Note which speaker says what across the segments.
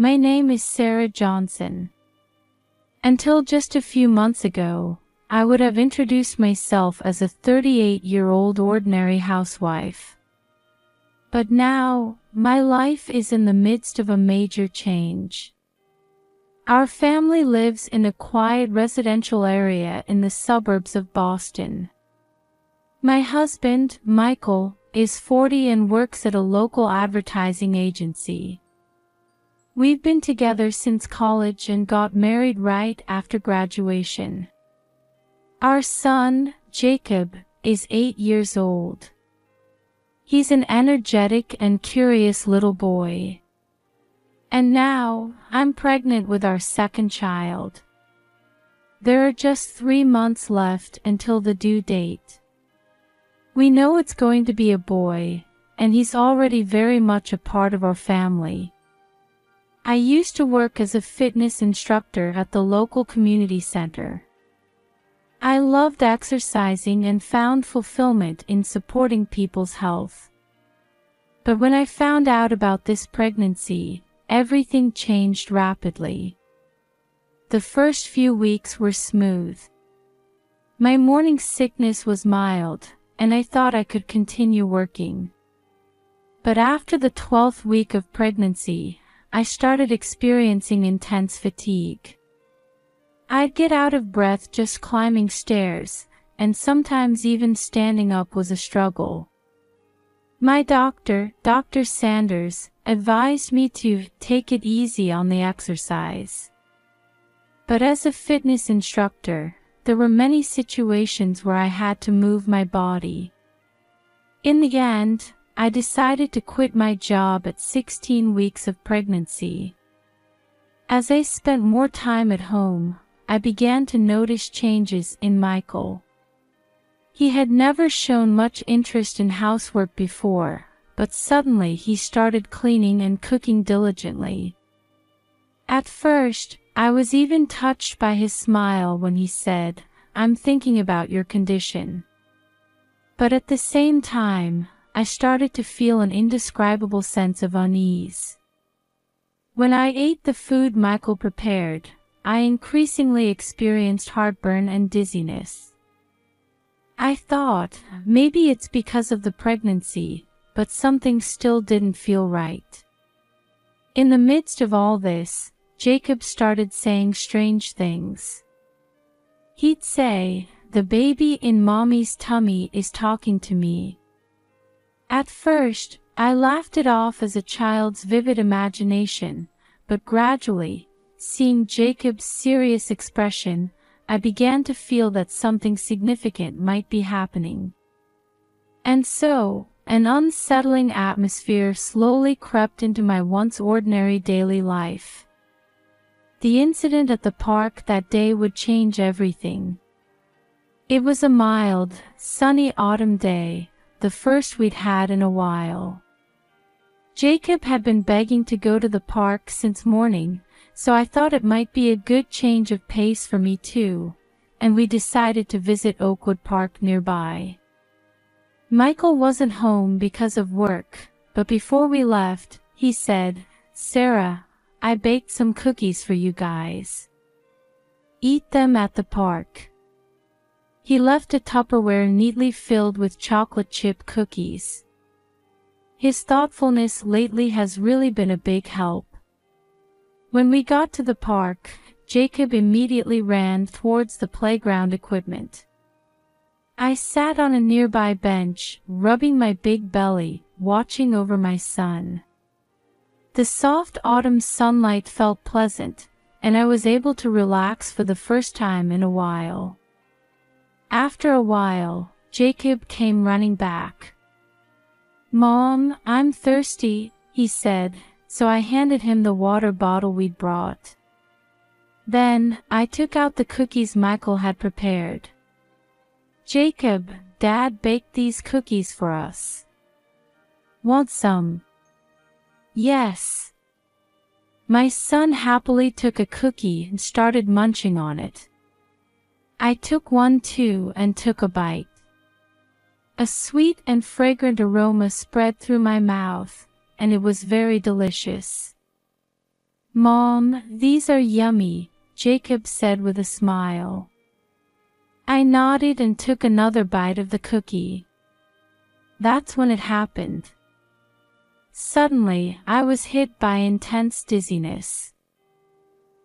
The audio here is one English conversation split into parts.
Speaker 1: My name is Sarah Johnson. Until just a few months ago, I would have introduced myself as a 38-year-old ordinary housewife. But now, my life is in the midst of a major change. Our family lives in a quiet residential area in the suburbs of Boston. My husband, Michael, is 40 and works at a local advertising agency. We've been together since college and got married right after graduation. Our son, Jacob, is 8 years old. He's an energetic and curious little boy. And now, I'm pregnant with our second child. There are just 3 months left until the due date. We know it's going to be a boy, and he's already very much a part of our family. I used to work as a fitness instructor at the local community center. I loved exercising and found fulfillment in supporting people's health. But when I found out about this pregnancy, everything changed rapidly. The first few weeks were smooth. My morning sickness was mild, and I thought I could continue working. But after the 12th week of pregnancy, I started experiencing intense fatigue. I'd get out of breath just climbing stairs, and sometimes even standing up was a struggle. My doctor, Dr. Sanders, advised me to take it easy on the exercise. But as a fitness instructor, there were many situations where I had to move my body. In the end, I decided to quit my job at 16 weeks of pregnancy. As I spent more time at home, I began to notice changes in Michael. He had never shown much interest in housework before, but suddenly he started cleaning and cooking diligently. At first, I was even touched by his smile when he said, "I'm thinking about your condition." But at the same time, I started to feel an indescribable sense of unease. When I ate the food Michael prepared, I increasingly experienced heartburn and dizziness. I thought, maybe it's because of the pregnancy, but something still didn't feel right. In the midst of all this, Jacob started saying strange things. He'd say, "The baby in mommy's tummy is talking to me." At first, I laughed it off as a child's vivid imagination, but gradually, seeing Jacob's serious expression, I began to feel that something significant might be happening. And so, an unsettling atmosphere slowly crept into my once ordinary daily life. The incident at the park that day would change everything. It was a mild, sunny autumn day, the first we'd had in a while. Jacob had been begging to go to the park since morning, so I thought it might be a good change of pace for me too, and we decided to visit Oakwood Park nearby. Michael wasn't home because of work, but before we left, he said, "Sarah, I baked some cookies for you guys. Eat them at the park." He left a Tupperware neatly filled with chocolate chip cookies. His thoughtfulness lately has really been a big help. When we got to the park, Jacob immediately ran towards the playground equipment. I sat on a nearby bench, rubbing my big belly, watching over my son. The soft autumn sunlight felt pleasant, and I was able to relax for the first time in a while. After a while, Jacob came running back. "Mom, I'm thirsty," he said, so I handed him the water bottle we'd brought. Then, I took out the cookies Michael had prepared. "Jacob, Dad baked these cookies for us. Want some?" "Yes." My son happily took a cookie and started munching on it. I took one too and took a bite. A sweet and fragrant aroma spread through my mouth, and it was very delicious. "Mom, these are yummy," Jacob said with a smile. I nodded and took another bite of the cookie. That's when it happened. Suddenly, I was hit by intense dizziness.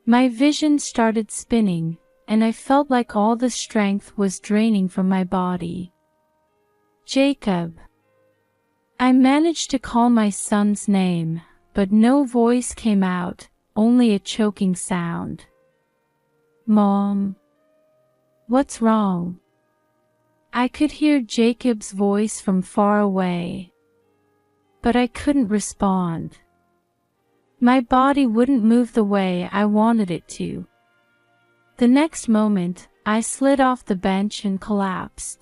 Speaker 1: My vision started spinning, and I felt like all the strength was draining from my body. "Jacob." I managed to call my son's name, but no voice came out, only a choking sound. "Mom." "What's wrong?" I could hear Jacob's voice from far away, but I couldn't respond. My body wouldn't move the way I wanted it to. The next moment, I slid off the bench and collapsed.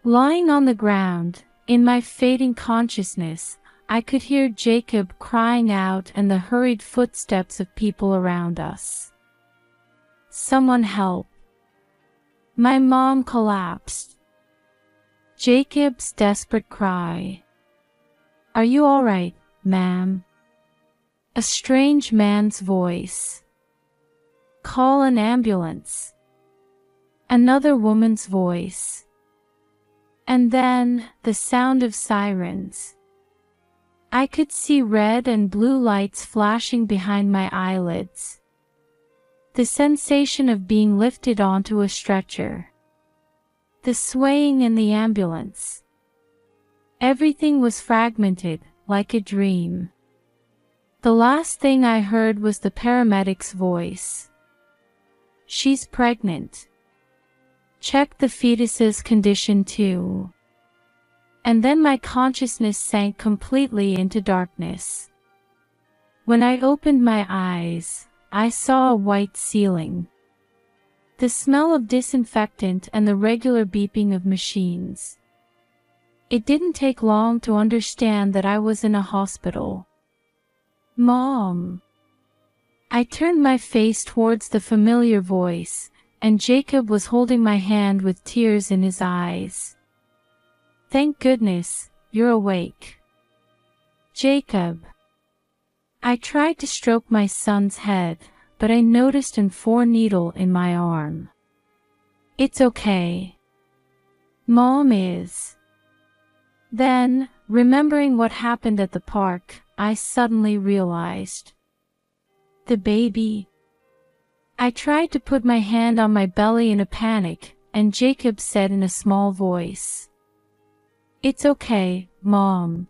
Speaker 1: Lying on the ground, in my fading consciousness, I could hear Jacob crying out and the hurried footsteps of people around us. "Someone help." My mom collapsed. Jacob's desperate cry. "Are you all right, ma'am?" A strange man's voice. "Call an ambulance." Another woman's voice. And then, the sound of sirens. I could see red and blue lights flashing behind my eyelids. The sensation of being lifted onto a stretcher. The swaying in the ambulance. Everything was fragmented, like a dream. The last thing I heard was the paramedic's voice. "She's pregnant. Check the fetus's condition too." And then my consciousness sank completely into darkness. When I opened my eyes, I saw a white ceiling. The smell of disinfectant and the regular beeping of machines. It didn't take long to understand that I was in a hospital. "Mom." I turned my face towards the familiar voice, and Jacob was holding my hand with tears in his eyes. "Thank goodness, you're awake." "Jacob." I tried to stroke my son's head, but I noticed a 4-needle in my arm. "It's okay. Mom is." Then, remembering what happened at the park, I suddenly realized. The baby. I tried to put my hand on my belly in a panic, and Jacob said in a small voice, "It's okay, Mom.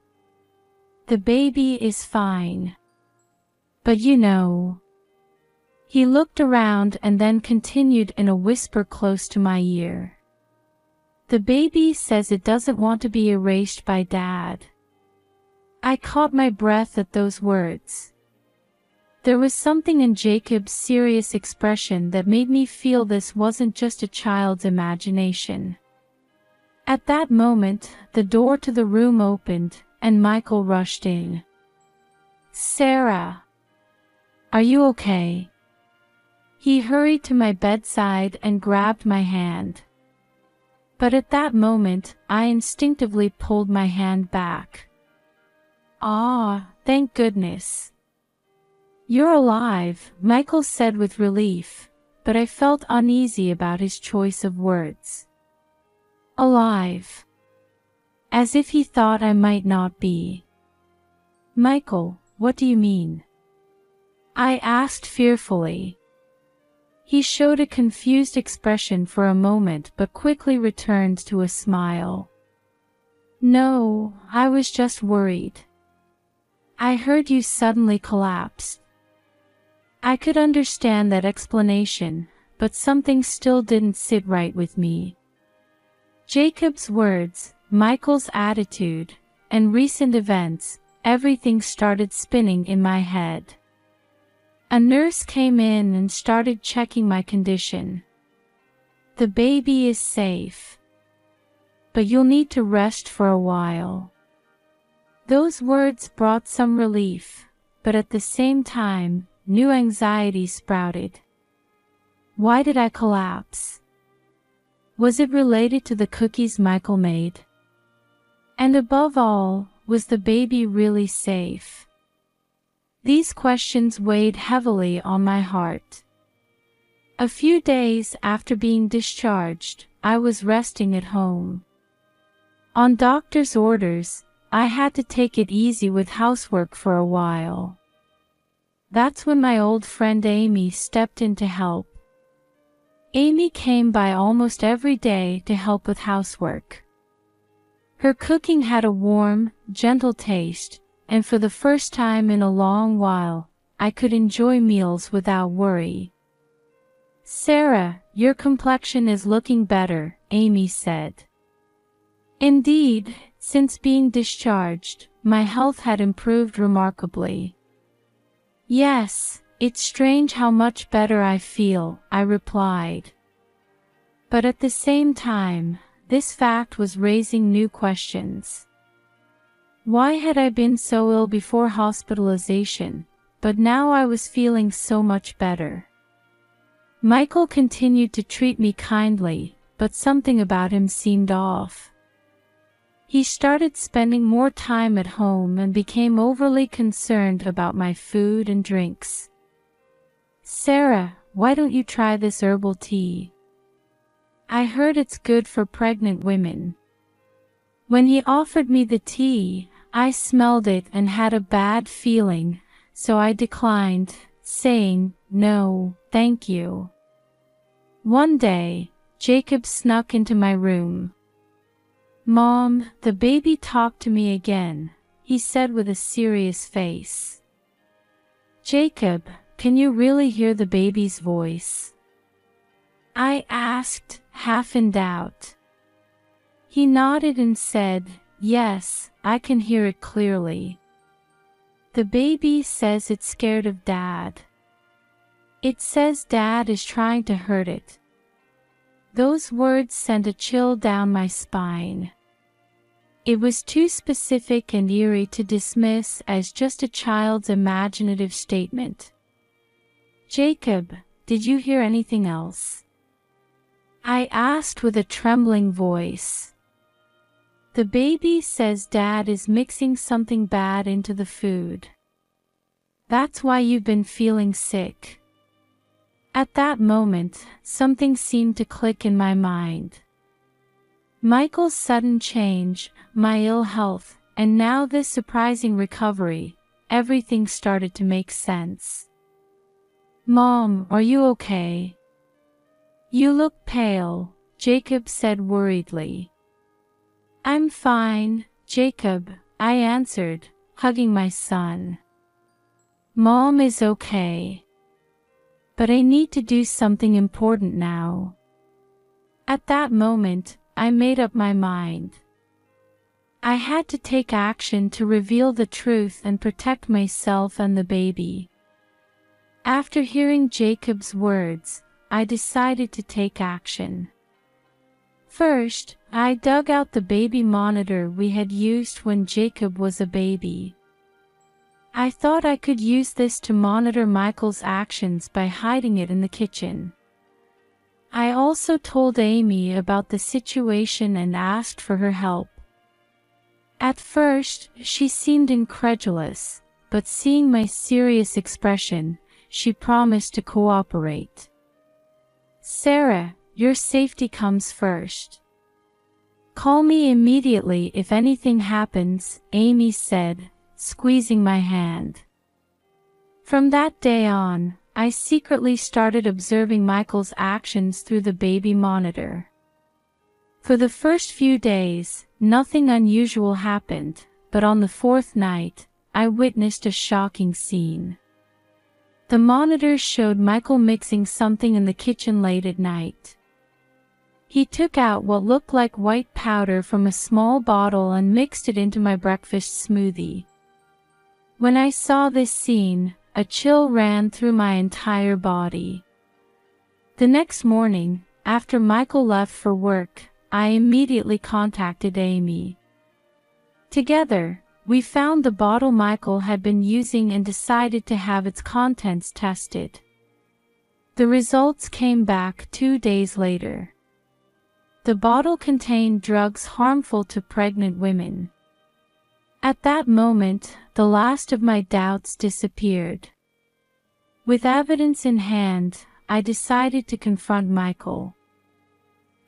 Speaker 1: The baby is fine. But you know." He looked around and then continued in a whisper close to my ear. "The baby says it doesn't want to be erased by Dad." I caught my breath at those words. There was something in Jacob's serious expression that made me feel this wasn't just a child's imagination. At that moment, the door to the room opened, and Michael rushed in. "Sarah, are you okay?" He hurried to my bedside and grabbed my hand. But at that moment, I instinctively pulled my hand back. "Ah, thank goodness." "You're alive," Michael said with relief, but I felt uneasy about his choice of words. "Alive." As if he thought I might not be. "Michael, what do you mean?" I asked fearfully. He showed a confused expression for a moment but quickly returned to a smile. "No, I was just worried. I heard you suddenly collapsed." I could understand that explanation, but something still didn't sit right with me. Jacob's words, Michael's attitude, and recent events, everything started spinning in my head. A nurse came in and started checking my condition. "The baby is safe. But you'll need to rest for a while." Those words brought some relief, but at the same time, new anxiety sprouted. Why did I collapse? Was it related to the cookies Michael made? And above all, was the baby really safe? These questions weighed heavily on my heart. A few days after being discharged, I was resting at home. On doctor's orders, I had to take it easy with housework for a while. That's when my old friend Amy stepped in to help. Amy came by almost every day to help with housework. Her cooking had a warm, gentle taste, and for the first time in a long while, I could enjoy meals without worry. "Sarah, your complexion is looking better," Amy said. Indeed, since being discharged, my health had improved remarkably. "Yes, it's strange how much better I feel," I replied. But at the same time, this fact was raising new questions. Why had I been so ill before hospitalization, but now I was feeling so much better? Michael continued to treat me kindly, but something about him seemed off. He started spending more time at home and became overly concerned about my food and drinks. "Sarah, why don't you try this herbal tea? I heard it's good for pregnant women." When he offered me the tea, I smelled it and had a bad feeling, so I declined, saying, "No, thank you." One day, Jacob snuck into my room. "Mom, the baby talked to me again," he said with a serious face. "Jacob, can you really hear the baby's voice?" I asked, half in doubt. He nodded and said, "Yes, I can hear it clearly. The baby says it's scared of Dad. It says Dad is trying to hurt it." Those words sent a chill down my spine. It was too specific and eerie to dismiss as just a child's imaginative statement. "Jacob, did you hear anything else?" I asked with a trembling voice. "The baby says Dad is mixing something bad into the food. That's why you've been feeling sick." At that moment, something seemed to click in my mind. Michael's sudden change, my ill health, and now this surprising recovery, everything started to make sense. "Mom, are you okay? You look pale," Jacob said worriedly. "I'm fine, Jacob," I answered, hugging my son. "Mom is okay. But I need to do something important now." At that moment, I made up my mind. I had to take action to reveal the truth and protect myself and the baby. After hearing Jacob's words, I decided to take action. First, I dug out the baby monitor we had used when Jacob was a baby. I thought I could use this to monitor Michael's actions by hiding it in the kitchen. I also told Amy about the situation and asked for her help. At first, she seemed incredulous, but seeing my serious expression, she promised to cooperate. "Sarah, your safety comes first. Call me immediately if anything happens," Amy said, squeezing my hand. From that day on, I secretly started observing Michael's actions through the baby monitor. For the first few days, nothing unusual happened, but on the fourth night, I witnessed a shocking scene. The monitor showed Michael mixing something in the kitchen late at night. He took out what looked like white powder from a small bottle and mixed it into my breakfast smoothie. When I saw this scene, a chill ran through my entire body. The next morning, after Michael left for work, I immediately contacted Amy. Together, we found the bottle Michael had been using and decided to have its contents tested. The results came back 2 days later. The bottle contained drugs harmful to pregnant women. At that moment, the last of my doubts disappeared. With evidence in hand, I decided to confront Michael.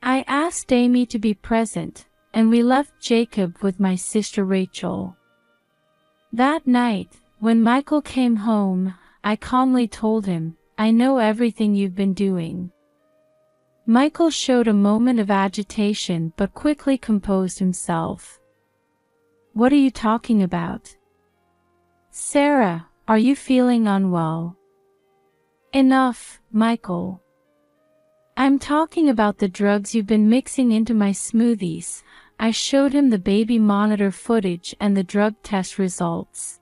Speaker 1: I asked Amy to be present, and we left Jacob with my sister Rachel. That night, when Michael came home, I calmly told him, "I know everything you've been doing." Michael showed a moment of agitation but quickly composed himself. "What are you talking about? Sarah, are you feeling unwell?" "Enough, Michael. I'm talking about the drugs you've been mixing into my smoothies." I showed him the baby monitor footage and the drug test results.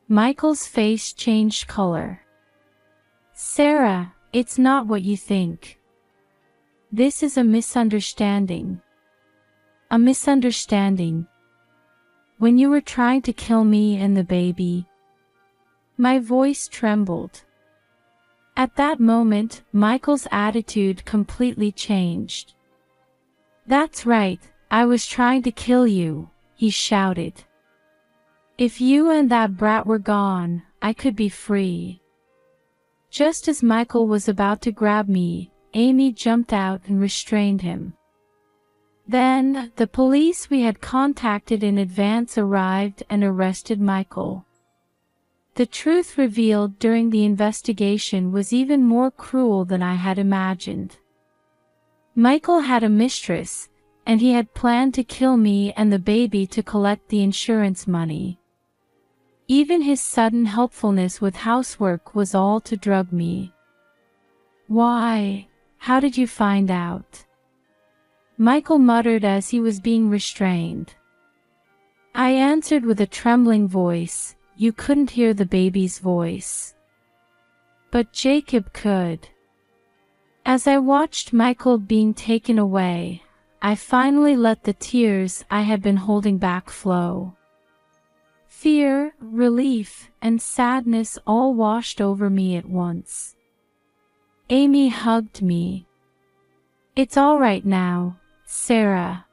Speaker 1: Michael's face changed color. "Sarah, it's not what you think. This is a misunderstanding." "A misunderstanding? When you were trying to kill me and the baby?" My voice trembled. At that moment, Michael's attitude completely changed. "That's right, I was trying to kill you," he shouted. "If you and that brat were gone, I could be free." Just as Michael was about to grab me, Amy jumped out and restrained him. Then, the police we had contacted in advance arrived and arrested Michael. The truth revealed during the investigation was even more cruel than I had imagined. Michael had a mistress, and he had planned to kill me and the baby to collect the insurance money. Even his sudden helpfulness with housework was all to drug me. "Why? How did you find out?" Michael muttered as he was being restrained. I answered with a trembling voice, "You couldn't hear the baby's voice. But Jacob could." As I watched Michael being taken away, I finally let the tears I had been holding back flow. Fear, relief, and sadness all washed over me at once. Amy hugged me. "It's all right now, Sarah.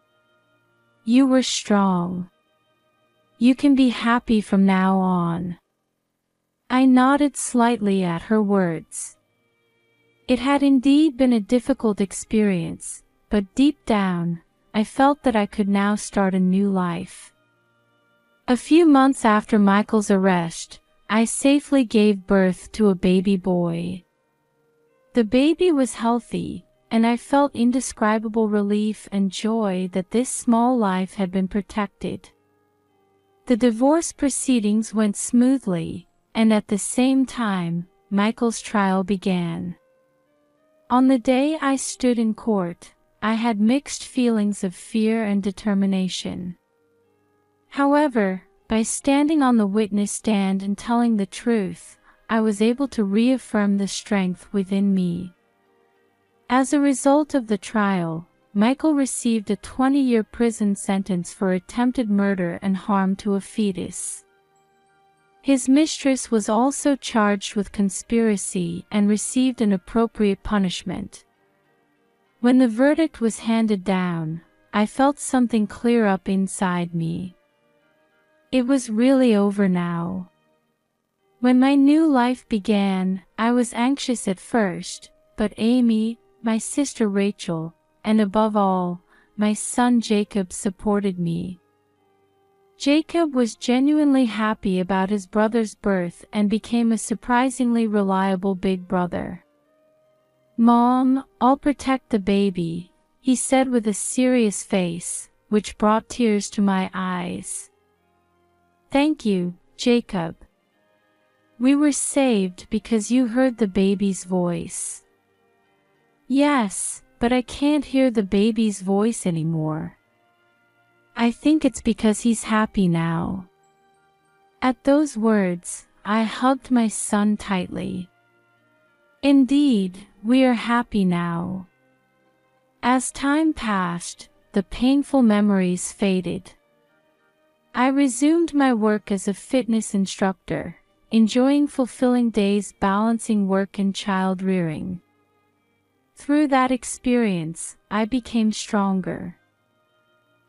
Speaker 1: You were strong. You can be happy from now on." I nodded slightly at her words. It had indeed been a difficult experience, but deep down, I felt that I could now start a new life. A few months after Michael's arrest, I safely gave birth to a baby boy. The baby was healthy, and I felt indescribable relief and joy that this small life had been protected. The divorce proceedings went smoothly, and at the same time, Michael's trial began. On the day I stood in court, I had mixed feelings of fear and determination. However, by standing on the witness stand and telling the truth, I was able to reaffirm the strength within me. As a result of the trial, Michael received a 20-year prison sentence for attempted murder and harm to a fetus. His mistress was also charged with conspiracy and received an appropriate punishment. When the verdict was handed down, I felt something clear up inside me. It was really over now. When my new life began, I was anxious at first, but Amy, my sister Rachel, and above all, my son Jacob supported me. Jacob was genuinely happy about his brother's birth and became a surprisingly reliable big brother. "Mom, I'll protect the baby," he said with a serious face, which brought tears to my eyes. "Thank you, Jacob. We were saved because you heard the baby's voice." "Yes, but I can't hear the baby's voice anymore. I think it's because he's happy now." At those words, I hugged my son tightly. Indeed, we are happy now. As time passed, the painful memories faded. I resumed my work as a fitness instructor, enjoying fulfilling days balancing work and child rearing. Through that experience, I became stronger.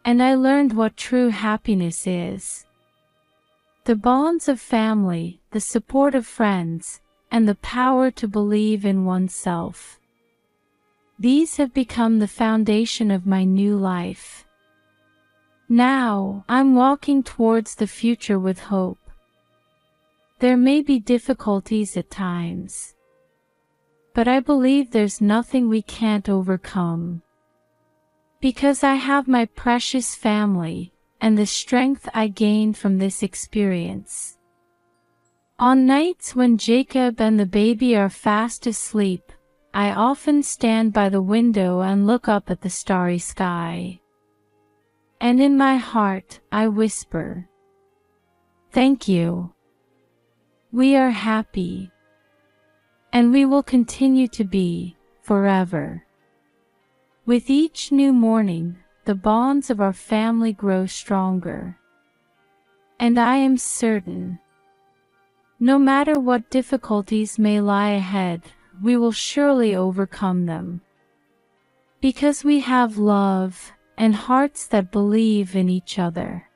Speaker 1: And I learned what true happiness is. The bonds of family, the support of friends, and the power to believe in oneself. These have become the foundation of my new life. Now, I'm walking towards the future with hope. There may be difficulties at times, but I believe there's nothing we can't overcome. Because I have my precious family, and the strength I gained from this experience. On nights when Jacob and the baby are fast asleep, I often stand by the window and look up at the starry sky. And in my heart, I whisper, "Thank you. We are happy. And we will continue to be, forever." With each new morning, the bonds of our family grow stronger. And I am certain, no matter what difficulties may lie ahead, we will surely overcome them. Because we have love and hearts that believe in each other.